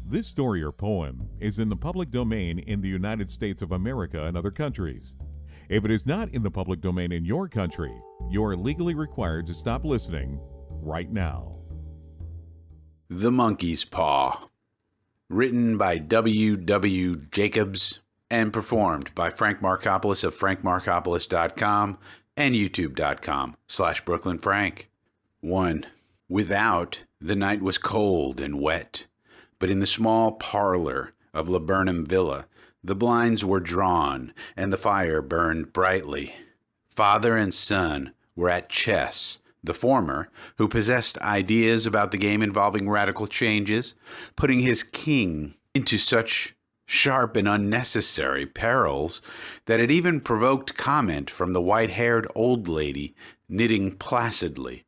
This story or poem is in the public domain in the United States of America and other countries. If it is not in the public domain in your country, you are legally required to stop listening right now. The Monkey's Paw. Written by W. Jacobs and performed by Frank Marcopolos of frankmarcopolos.com and youtube.com/BrooklynFrank. 1. Without, the night was cold and wet, but in the small parlor of Laburnum Villa, the blinds were drawn and the fire burned brightly. Father and son were at chess, the former, who possessed ideas about the game involving radical changes, putting his king into such sharp and unnecessary perils that it even provoked comment from the white-haired old lady knitting placidly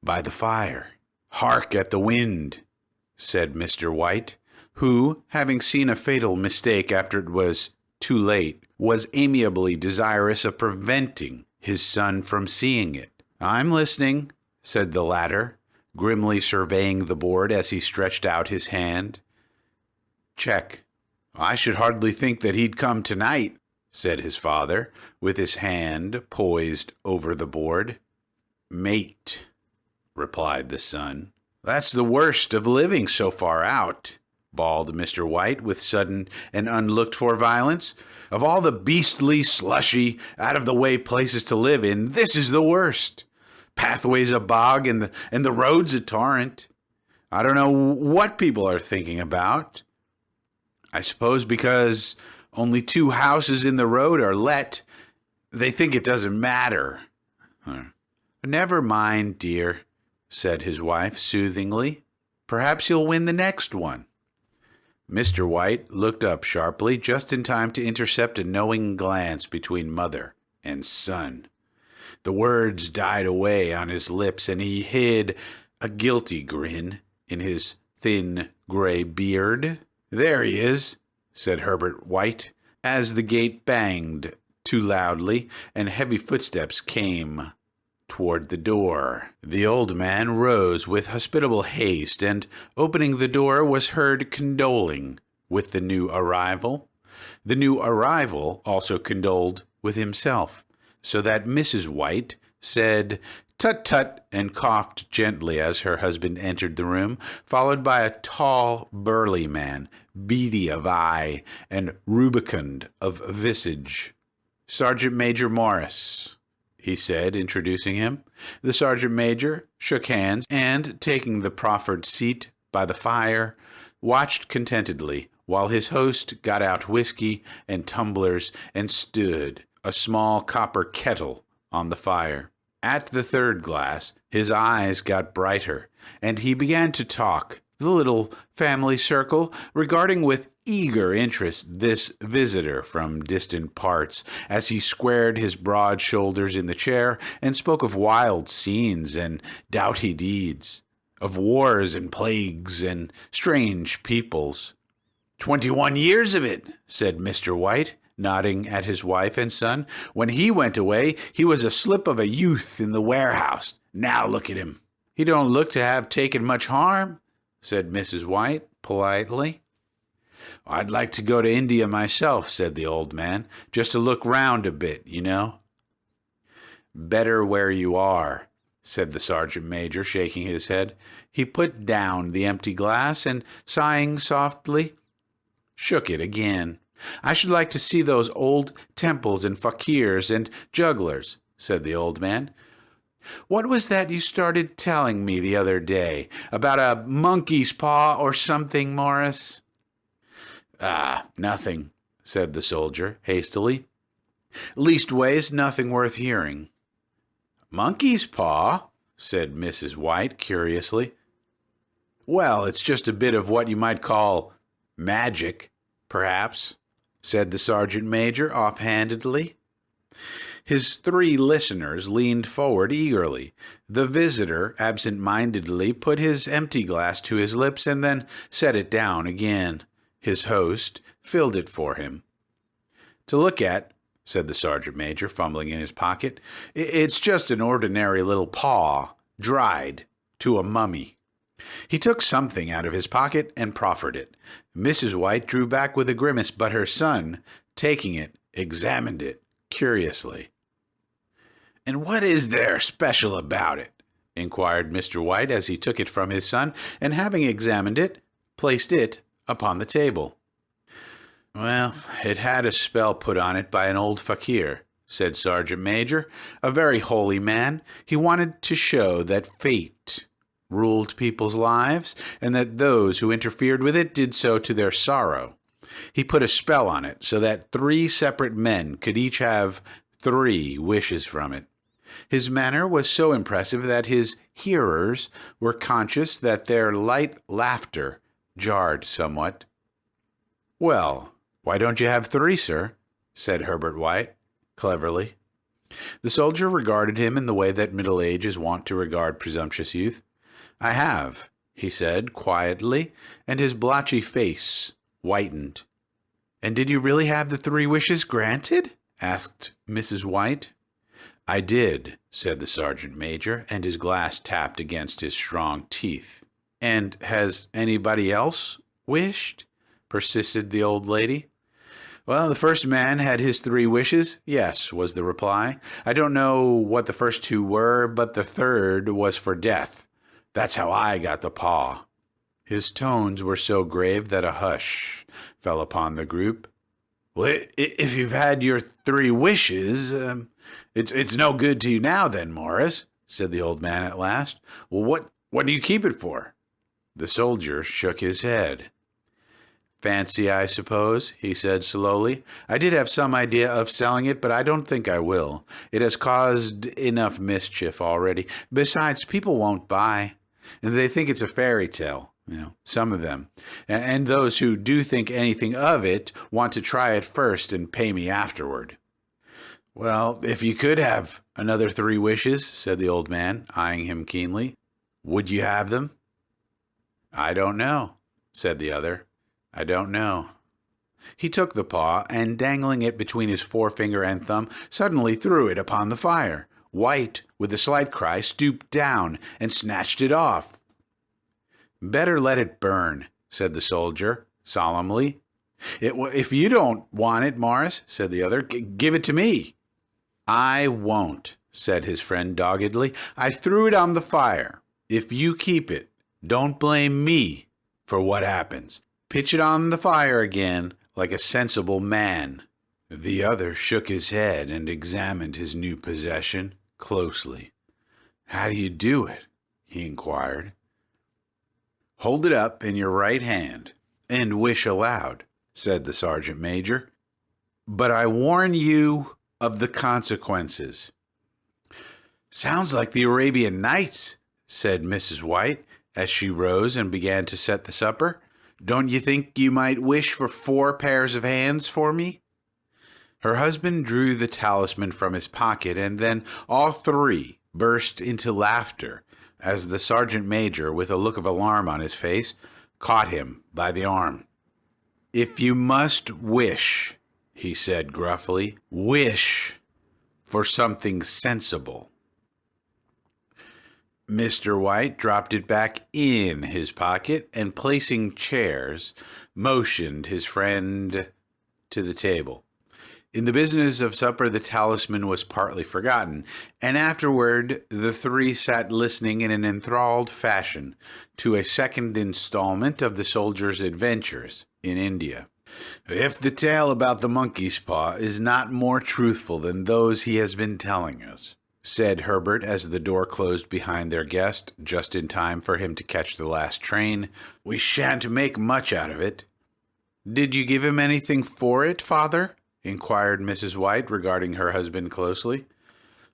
by the fire. "Hark at the wind," said Mr. White, who, having seen a fatal mistake after it was too late, was amiably desirous of preventing his son from seeing it. "I'm listening," said the latter, grimly surveying the board as he stretched out his hand. "Check. I should hardly think that he'd come tonight," said his father, with his hand poised over the board. "Mate," replied the son. "That's the worst of living so far out," bawled Mr. White with sudden and unlooked-for violence. "Of all the beastly, slushy, out-of-the-way places to live in, this is the worst. Pathway's a bog and the road's a torrent. I don't know what people are thinking about. I suppose because only 2 houses in the road are let, they think it doesn't matter." "Never mind, dear," said his wife soothingly. "Perhaps you'll win the next one." Mr. White looked up sharply, just in time to intercept a knowing glance between mother and son. The words died away on his lips, and he hid a guilty grin in his thin gray beard. "There he is," said Herbert White, as the gate banged too loudly and heavy footsteps came toward the door. The old man rose with hospitable haste, and opening the door was heard condoling with the new arrival. The new arrival also condoled with himself, so that Mrs. White said "Tut-tut" and coughed gently as her husband entered the room, followed by a tall, burly man, beady of eye and rubicund of visage. "Sergeant Major Morris," he said, introducing him. The sergeant major shook hands and, taking the proffered seat by the fire, watched contentedly while his host got out whiskey and tumblers and stood a small copper kettle on the fire. At the third glass, his eyes got brighter, and he began to talk, the little family circle regarding with eager interest this visitor from distant parts, as he squared his broad shoulders in the chair and spoke of wild scenes and doughty deeds, of wars and plagues and strange peoples. 21 years of it," said Mr. White, nodding at his wife and son. "When he went away, he was a slip of a youth in the warehouse. Now look at him." "He don't look to have taken much harm," said Mrs. White politely. "I'd like to go to India myself," said the old man, "just to look round a bit, you know." "Better where you are," said the sergeant major, shaking his head. He put down the empty glass and, sighing softly, shook it again. "I should like to see those old temples and fakirs and jugglers," said the old man. "What was that you started telling me the other day, about a monkey's paw or something, Morris?" "Ah, nothing," said the soldier hastily. "Leastways, nothing worth hearing." "Monkey's paw?" said Mrs. White curiously. "Well, it's just a bit of what you might call magic, perhaps," said the sergeant major offhandedly. His 3 listeners leaned forward eagerly. The visitor absent-mindedly put his empty glass to his lips and then set it down again. His host filled it for him. "To look at," said the sergeant major, fumbling in his pocket, "it's just an ordinary little paw, dried to a mummy." He took something out of his pocket and proffered it. Mrs. White drew back with a grimace, but her son, taking it, examined it curiously. "And what is there special about it?" inquired Mr. White as he took it from his son, and having examined it, placed it upon the table. "Well, it had a spell put on it by an old fakir," said Sergeant Major, "a very holy man. He wanted to show that fate ruled people's lives, and that those who interfered with it did so to their sorrow. He put a spell on it so that 3 separate men could each have 3 wishes from it. His manner was so impressive that his hearers were conscious that their light laughter jarred somewhat. "Well, why don't you have 3, sir?" said Herbert White, cleverly. The soldier regarded him in the way that middle age is wont to regard presumptuous youth. "I have," he said quietly, and his blotchy face whitened. "And did you really have the 3 wishes granted?" asked Mrs. White. "I did," said the sergeant major, and his glass tapped against his strong teeth. "And has anybody else wished?" persisted the old lady. "Well, the first man had his 3 wishes, yes," was the reply. "I don't know what the first 2 were, but the third was for death. That's how I got the paw." His tones were so grave that a hush fell upon the group. "Well, if you've had your 3 wishes, it's no good to you now then, Morris," said the old man at last. "Well, what do you keep it for?" The soldier shook his head. "Fancy, I suppose," he said slowly. "I did have some idea of selling it, but I don't think I will. It has caused enough mischief already. Besides, people won't buy. They think it's a fairy tale, some of them. And those who do think anything of it want to try it first and pay me afterward." "Well, if you could have another 3 wishes," said the old man, eyeing him keenly, "would you have them?" "I don't know," said the other. "I don't know." He took the paw, and dangling it between his forefinger and thumb, suddenly threw it upon the fire. White, with a slight cry, stooped down and snatched it off. "Better let it burn," said the soldier, solemnly. "If you don't want it, Morris," said the other, "give it to me." "I won't," said his friend doggedly. "I threw it on the fire. If you keep it, don't blame me for what happens. Pitch it on the fire again like a sensible man." The other shook his head and examined his new possession closely. "How do you do it?" he inquired. "Hold it up in your right hand and wish aloud," said the sergeant major. "But I warn you of the consequences." "Sounds like the Arabian Nights," said Mrs. White as she rose and began to set the supper. "Don't you think you might wish for 4 pairs of hands for me?" Her husband drew the talisman from his pocket, and then all 3 burst into laughter as the sergeant major, with a look of alarm on his face, caught him by the arm. "If you must wish," he said gruffly, "wish for something sensible." Mr. White dropped it back in his pocket and, placing chairs, motioned his friend to the table. In the business of supper, the talisman was partly forgotten, and afterward the 3 sat listening in an enthralled fashion to a second installment of the soldier's adventures in India. "If the tale about the monkey's paw is not more truthful than those he has been telling us," said Herbert as the door closed behind their guest, just in time for him to catch the last train, "we shan't make much out of it." "Did you give him anything for it, father?" inquired Mrs. White, regarding her husband closely.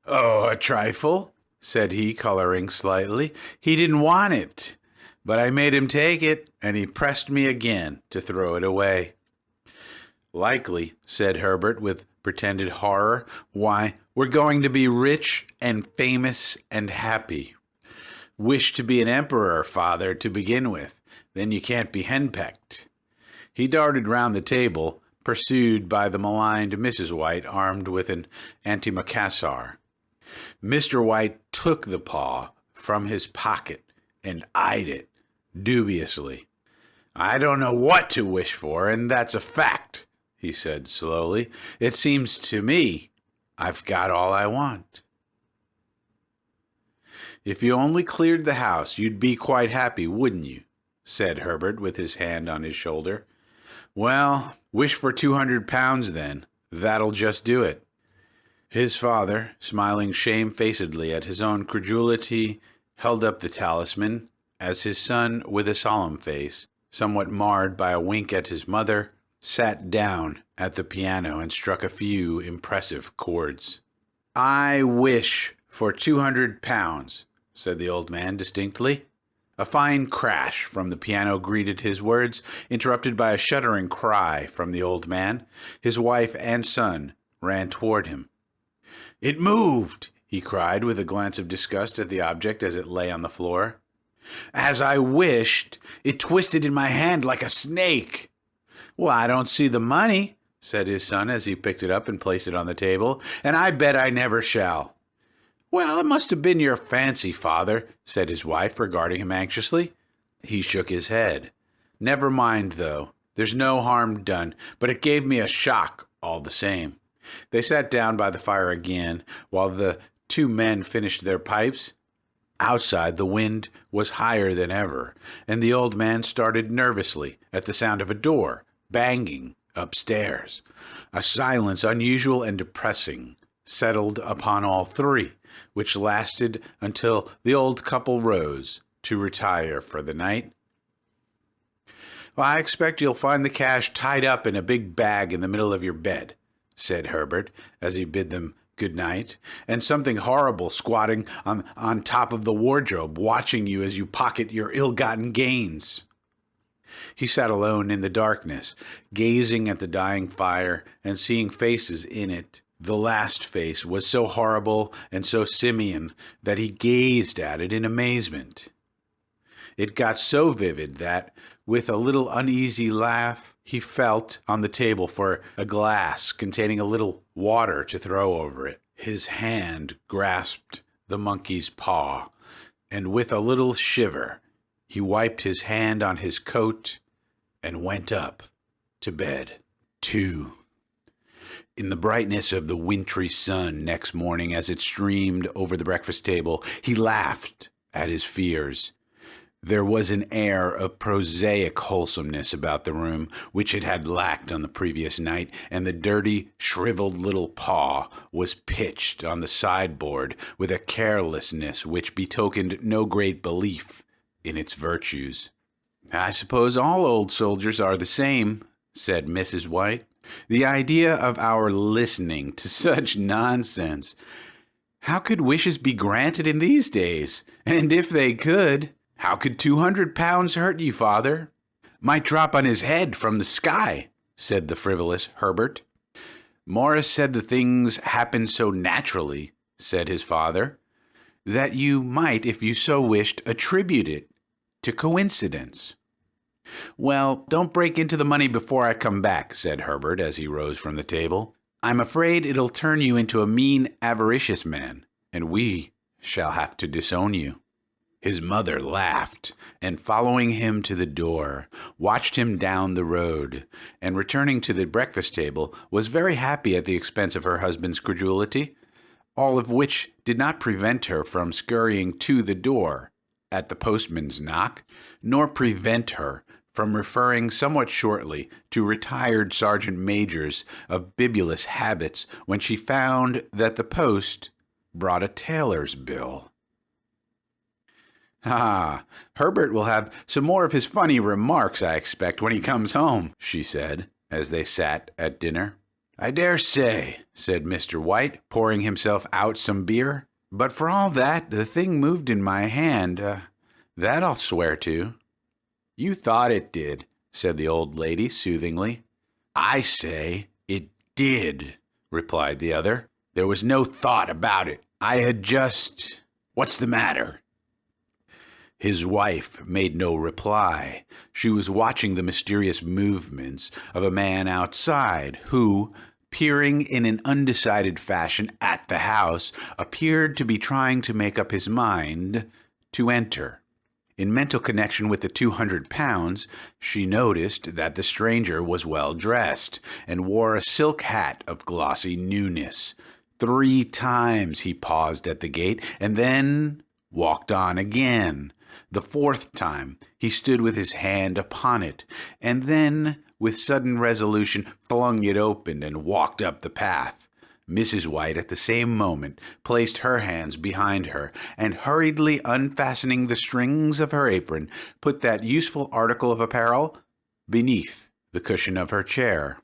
"Oh, a trifle," said he, coloring slightly. "He didn't want it, but I made him take it, and he pressed me again to throw it away." "Likely," said Herbert, with pretended horror. "Why, we're going to be rich and famous and happy. Wish to be an emperor, father, to begin with. Then you can't be henpecked." He darted round the table, pursued by the maligned Mrs. White, armed with an antimacassar. Mr. White took the paw from his pocket and eyed it dubiously. "I don't know what to wish for, and that's a fact," he said slowly. "It seems to me I've got all I want." "If you only cleared the house, you'd be quite happy, wouldn't you?" said Herbert with his hand on his shoulder. "Well, wish for 200 pounds then. That'll just do it." His father, smiling shamefacedly at his own credulity, held up the talisman as his son, with a solemn face, somewhat marred by a wink at his mother, sat down at the piano and struck a few impressive chords. "I wish for 200 pounds, said the old man distinctly. A fine crash from the piano greeted his words, interrupted by a shuddering cry from the old man. His wife and son ran toward him. "It moved!" he cried, with a glance of disgust at the object as it lay on the floor. "As I wished, it twisted in my hand like a snake." "Well, I don't see the money," said his son as he picked it up and placed it on the table, "and I bet I never shall." "Well, it must have been your fancy, father," said his wife, regarding him anxiously. He shook his head. "Never mind, though. There's no harm done, but it gave me a shock all the same." They sat down by the fire again, while the two men finished their pipes. Outside, the wind was higher than ever, and the old man started nervously at the sound of a door banging upstairs. A silence unusual and depressing settled upon all three, which lasted until the old couple rose to retire for the night. "Well, I expect you'll find the cash tied up in a big bag in the middle of your bed," said Herbert, as he bid them good night, "and something horrible squatting on top of the wardrobe, watching you as you pocket your ill-gotten gains." He sat alone in the darkness, gazing at the dying fire and seeing faces in it. The last face was so horrible and so simian that he gazed at it in amazement. It got so vivid that, with a little uneasy laugh, he felt on the table for a glass containing a little water to throw over it. His hand grasped the monkey's paw, and with a little shiver, he wiped his hand on his coat and went up to bed. 2. In the brightness of the wintry sun next morning, as it streamed over the breakfast table, he laughed at his fears. There was an air of prosaic wholesomeness about the room, which it had lacked on the previous night, and the dirty, shriveled little paw was pitched on the sideboard with a carelessness which betokened no great belief in its virtues. "I suppose all old soldiers are the same," said Mrs. White. "The idea of our listening to such nonsense! How could wishes be granted in these days? And if they could, how could 200 pounds hurt you, father?" "Might drop on his head from the sky," said the frivolous Herbert. "Morris said the things happened so naturally," said his father, "that you might, if you so wished, attribute it to coincidence." "Well, don't break into the money before I come back," said Herbert as he rose from the table. "I'm afraid it'll turn you into a mean, avaricious man, and we shall have to disown you." His mother laughed, and following him to the door, watched him down the road, and returning to the breakfast table, was very happy at the expense of her husband's credulity, all of which did not prevent her from scurrying to the door at the postman's knock, nor prevent her from referring somewhat shortly to retired sergeant majors of bibulous habits when she found that the post brought a tailor's bill. "Ah, Herbert will have some more of his funny remarks, I expect, when he comes home," she said, as they sat at dinner. "I dare say," said Mr. White, pouring himself out some beer. "But for all that, the thing moved in my hand. That I'll swear to." "You thought it did," said the old lady soothingly. "I say it did," replied the other. "There was no thought about it. I had just... What's the matter?" His wife made no reply. She was watching the mysterious movements of a man outside who, peering in an undecided fashion at the house, appeared to be trying to make up his mind to enter. In mental connection with the 200 pounds, she noticed that the stranger was well dressed and wore a silk hat of glossy newness. 3 times he paused at the gate and then walked on again. The 4th time he stood with his hand upon it, and then, with sudden resolution, flung it open and walked up the path. Mrs. White at the same moment placed her hands behind her, and hurriedly unfastening the strings of her apron, put that useful article of apparel beneath the cushion of her chair.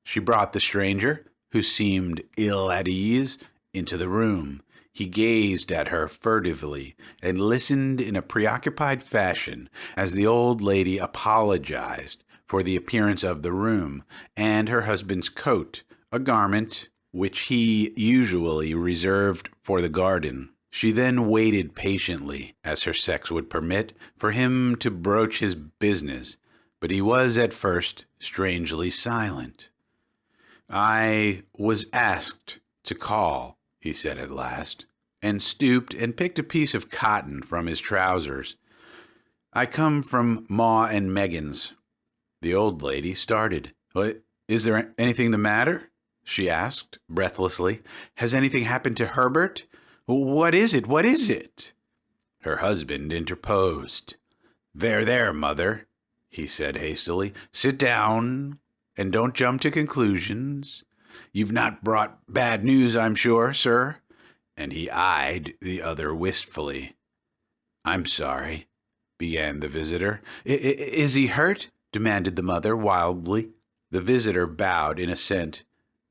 She brought the stranger, who seemed ill at ease, into the room. He gazed at her furtively and listened in a preoccupied fashion as the old lady apologized for the appearance of the room and her husband's coat, a garment which he usually reserved for the garden. She then waited patiently, as her sex would permit, for him to broach his business, but he was at first strangely silent. "I was asked to call," he said at last, and stooped and picked a piece of cotton from his trousers. "I come from Ma and Megan's." The old lady started. "Is there anything the matter?" she asked breathlessly. "Has anything happened to Herbert? What is it? What is it?" Her husband interposed. There, mother," he said hastily. "Sit down and don't jump to conclusions. You've not brought bad news, I'm sure, sir." And he eyed the other wistfully. "I'm sorry," began the visitor. Is he hurt?" demanded the mother wildly. The visitor bowed in assent.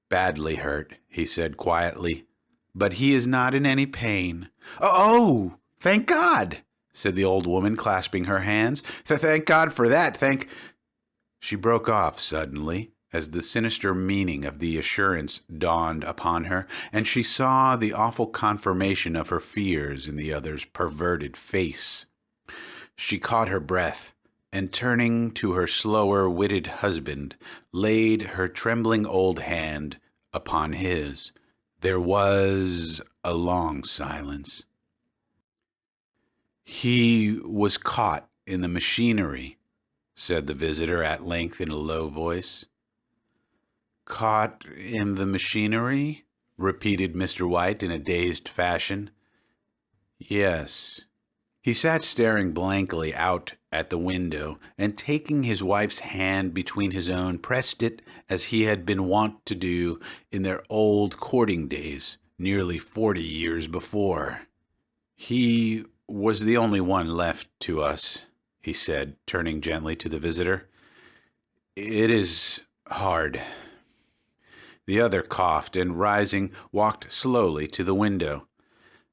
"Badly hurt," he said quietly, "but he is not in any pain." "Oh, thank God," said the old woman, clasping her hands. "Thank God for that, She broke off suddenly as the sinister meaning of the assurance dawned upon her, and she saw the awful confirmation of her fears in the other's perverted face. She caught her breath, and turning to her slower-witted husband, laid her trembling old hand upon his. There was a long silence. "He was caught in the machinery," said the visitor at length in a low voice. "Caught in the machinery?" repeated Mr. White in a dazed fashion. "Yes." He sat staring blankly out at the window, and taking his wife's hand between his own, pressed it as he had been wont to do in their old courting days, nearly 40 years before. "He was the only one left to us," he said, turning gently to the visitor. "It is hard." The other coughed, and rising, walked slowly to the window.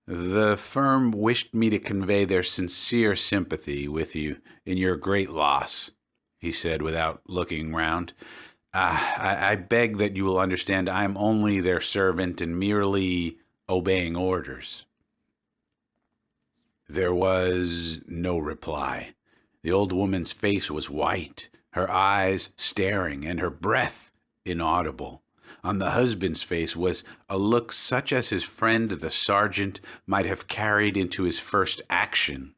"The firm wished me to convey their sincere sympathy with you in your great loss," he said without looking round. I beg that you will understand I am only their servant and merely obeying orders." There was no reply. The old woman's face was white, her eyes staring, and her breath inaudible. On the husband's face was a look such as his friend the sergeant might have carried into his first action.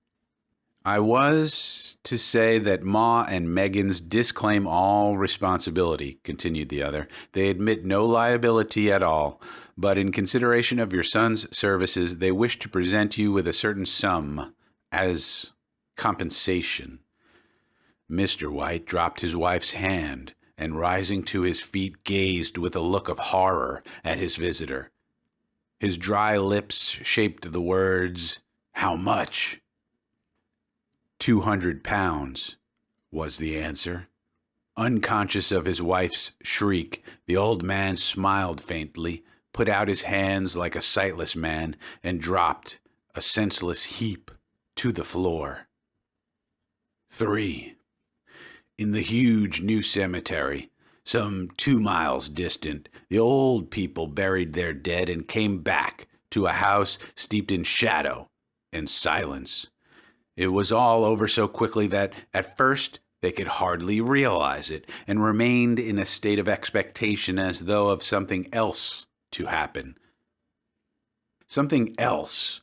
"I was to say that Ma and Megan's disclaim all responsibility," continued the other. "They admit no liability at all, but in consideration of your son's services, they wish to present you with a certain sum as compensation." Mr. White dropped his wife's hand, and rising to his feet gazed with a look of horror at his visitor. His dry lips shaped the words, "How much?" 200 pounds, was the answer. Unconscious of his wife's shriek, the old man smiled faintly, put out his hands like a sightless man, and dropped, a senseless heap, to the floor. 3. In the huge new cemetery, some 2 miles distant, the old people buried their dead and came back to a house steeped in shadow and silence. It was all over so quickly that, at first, they could hardly realize it, and remained in a state of expectation as though of something else to happen. Something else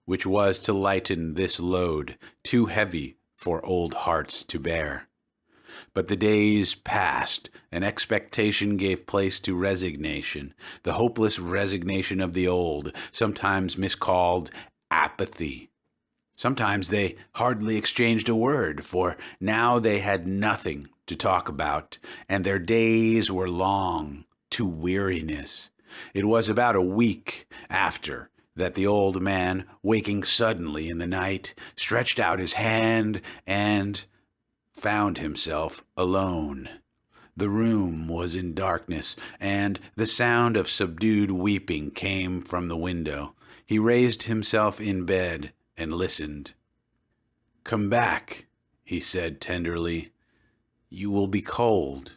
which was to lighten this load, too heavy for old hearts to bear. But the days passed, and expectation gave place to resignation, the hopeless resignation of the old, sometimes miscalled apathy. Sometimes they hardly exchanged a word, for now they had nothing to talk about, and their days were long to weariness. It was about a week after that the old man, waking suddenly in the night, stretched out his hand and found himself alone. The room was in darkness, and the sound of subdued weeping came from the window. He raised himself in bed and listened. "Come back," he said tenderly. "You will be cold."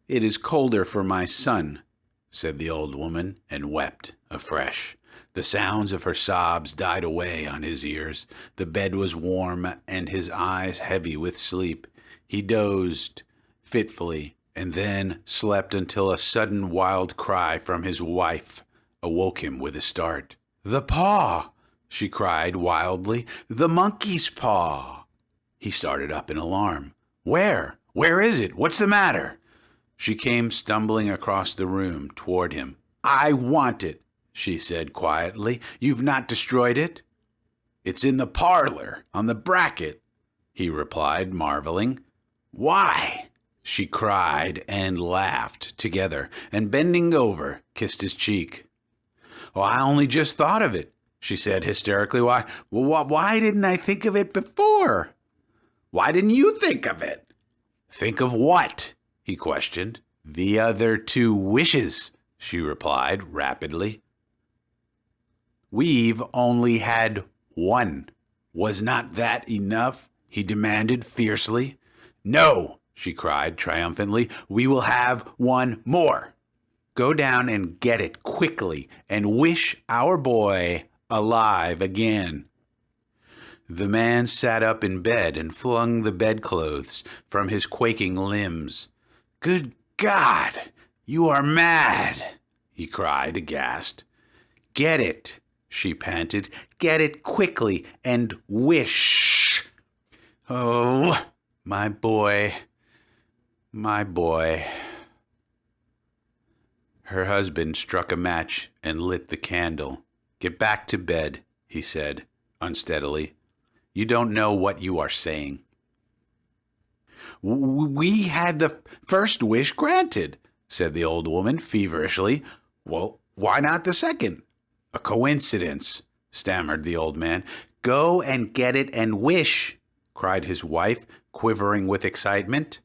"It is colder for my son," said the old woman, and wept afresh. The sounds of her sobs died away on his ears. The bed was warm, and his eyes heavy with sleep. He dozed fitfully, and then slept until a sudden wild cry from his wife awoke him with a start. "The paw!" she cried wildly. "The monkey's paw!" He started up in alarm. "Where? Where is it? What's the matter?" She came stumbling across the room toward him. "I want it," she said quietly. "You've not destroyed it?" "It's in the parlor, on the bracket," he replied, marveling. "Why?" she cried, and laughed together, and bending over, kissed his cheek. "Oh, I only just thought of it," she said hysterically. Why didn't I think of it before?" "Why didn't you think of it?" "Think of what?" he questioned. "The other 2 wishes," she replied rapidly. "We've only had 1. Was not that enough?" he demanded fiercely. "No," she cried triumphantly. "We will have 1 more. Go down and get it quickly and wish our boy alive again." The man sat up in bed and flung the bedclothes from his quaking limbs. "Good God, you are mad!" he cried, aghast. "Get it," she panted. "Get it quickly and wish. Oh, my boy, my boy." Her husband struck a match and lit the candle. "Get back to bed," he said unsteadily. "You don't know what you are saying." "We had the first wish granted," said the old woman feverishly. "Well, why not the second?" "A coincidence," stammered the old man. "Go and get it and wish," cried his wife, quivering with excitement.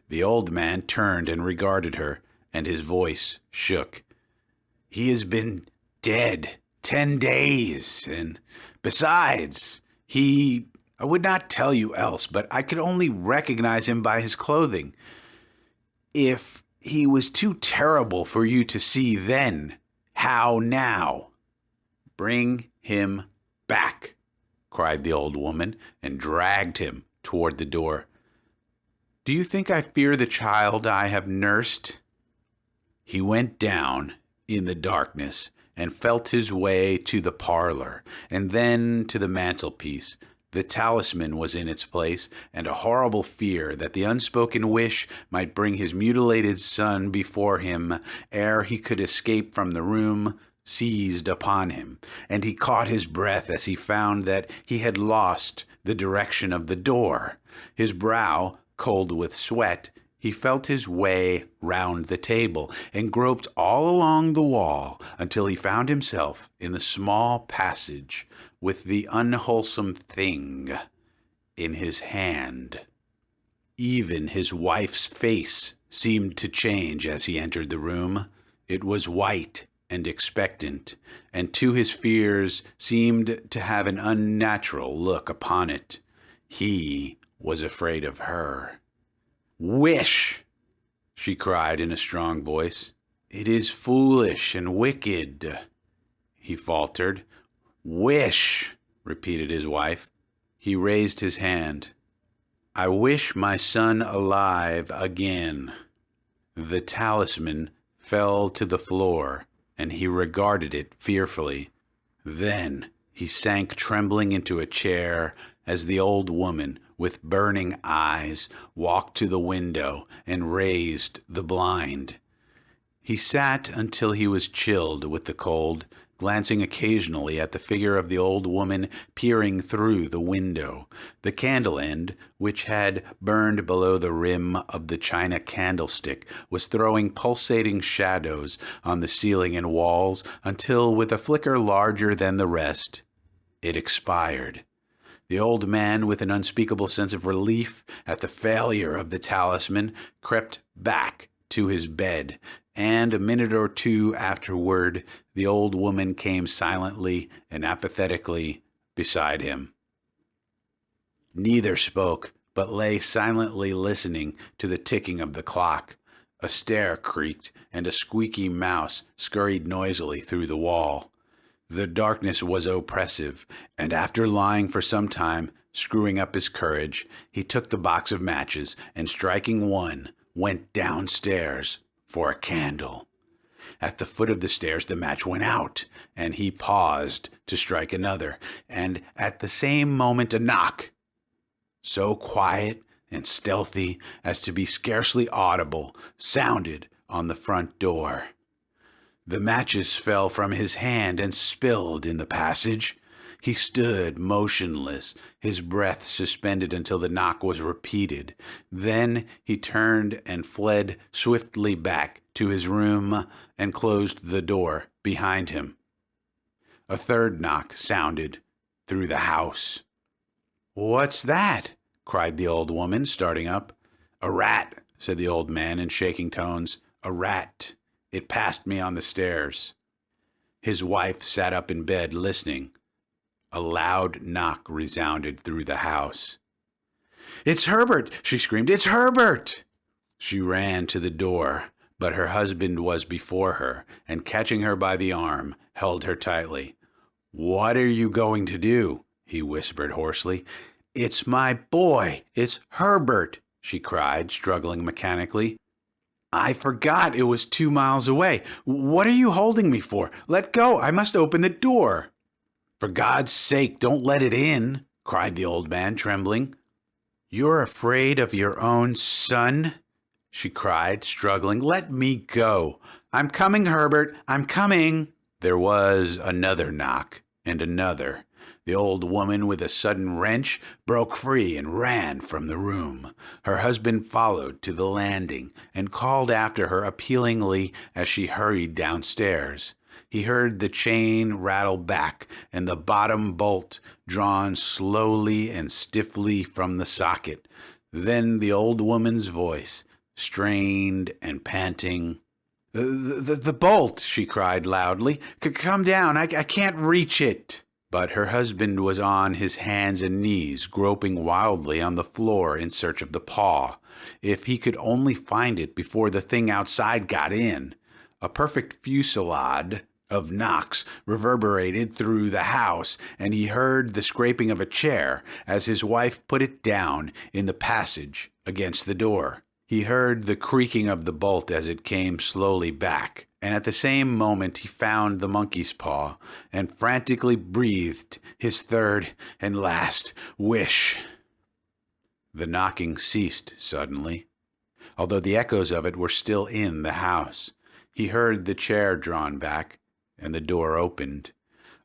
The old man turned and regarded her, and his voice shook. "He has been dead 10 days, and besides, I would not tell you else, but I could only recognize him by his clothing. If he was too terrible for you to see then, how now?" "Bring him back," cried the old woman, and dragged him toward the door. "Do you think I fear the child I have nursed?" He went down in the darkness and felt his way to the parlor, and then to the mantelpiece. The talisman was in its place, and a horrible fear that the unspoken wish might bring his mutilated son before him ere he could escape from the room seized upon him, and he caught his breath as he found that he had lost the direction of the door. His brow cold with sweat, he felt his way round the table and groped all along the wall until he found himself in the small passage with the unwholesome thing in his hand. Even his wife's face seemed to change as he entered the room. It was white and expectant, and to his fears seemed to have an unnatural look upon it. He was afraid of her. "Wish!" she cried in a strong voice. "It is foolish and wicked," he faltered. "Wish," repeated his wife. He raised his hand. "I wish my son alive again." The talisman fell to the floor, and he regarded it fearfully. Then he sank trembling into a chair as the old woman, with burning eyes, walked to the window and raised the blind. He sat until he was chilled with the cold, glancing occasionally at the figure of the old woman peering through the window. The candle end, which had burned below the rim of the china candlestick, was throwing pulsating shadows on the ceiling and walls until, with a flicker larger than the rest, it expired. The old man, with an unspeakable sense of relief at the failure of the talisman, crept back to his bed, and a minute or two afterward the old woman came silently and apathetically beside him. Neither spoke, but lay silently listening to the ticking of the clock. A stair creaked, and a squeaky mouse scurried noisily through the wall. The darkness was oppressive, and after lying for some time, screwing up his courage, he took the box of matches, and striking one, went downstairs for a candle. At the foot of the stairs the match went out, and he paused to strike another, and at the same moment a knock, so quiet and stealthy as to be scarcely audible, sounded on the front door. The matches fell from his hand and spilled in the passage. He stood motionless, his breath suspended until the knock was repeated. Then he turned and fled swiftly back to his room and closed the door behind him. A third knock sounded through the house. "What's that?" cried the old woman, starting up. "A rat," said the old man in shaking tones. "A rat. It passed me on the stairs." His wife sat up in bed listening. A loud knock resounded through the house. "It's Herbert!" she screamed. "It's Herbert!" She ran to the door, but her husband was before her, and catching her by the arm, held her tightly. "What are you going to do?" he whispered hoarsely. "It's my boy! It's Herbert!" she cried, struggling mechanically. "I forgot it was 2 miles away. What are you holding me for? Let go! I must open the door." "For God's sake, don't let it in," cried the old man, trembling. "You're afraid of your own son?" she cried, struggling. "Let me go. I'm coming, Herbert. I'm coming." There was another knock, and another. The old woman, with a sudden wrench, broke free and ran from the room. Her husband followed to the landing and called after her appealingly as she hurried downstairs. He heard the chain rattle back and the bottom bolt drawn slowly and stiffly from the socket. Then the old woman's voice, strained and panting. The bolt," she cried loudly. "Come down. I can't reach it." But her husband was on his hands and knees, groping wildly on the floor in search of the paw. If he could only find it before the thing outside got in. A perfect fusillade of knocks reverberated through the house, and he heard the scraping of a chair as his wife put it down in the passage against the door. He heard the creaking of the bolt as it came slowly back, and at the same moment he found the monkey's paw and frantically breathed his third and last wish. The knocking ceased suddenly, although the echoes of it were still in the house. He heard the chair drawn back, and the door opened.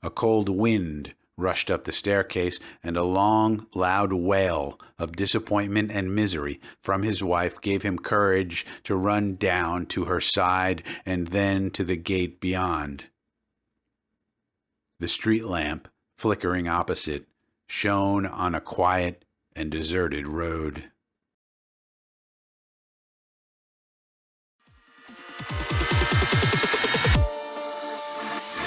A cold wind rushed up the staircase, and a long, loud wail of disappointment and misery from his wife gave him courage to run down to her side and then to the gate beyond. The street lamp, flickering opposite, shone on a quiet and deserted road.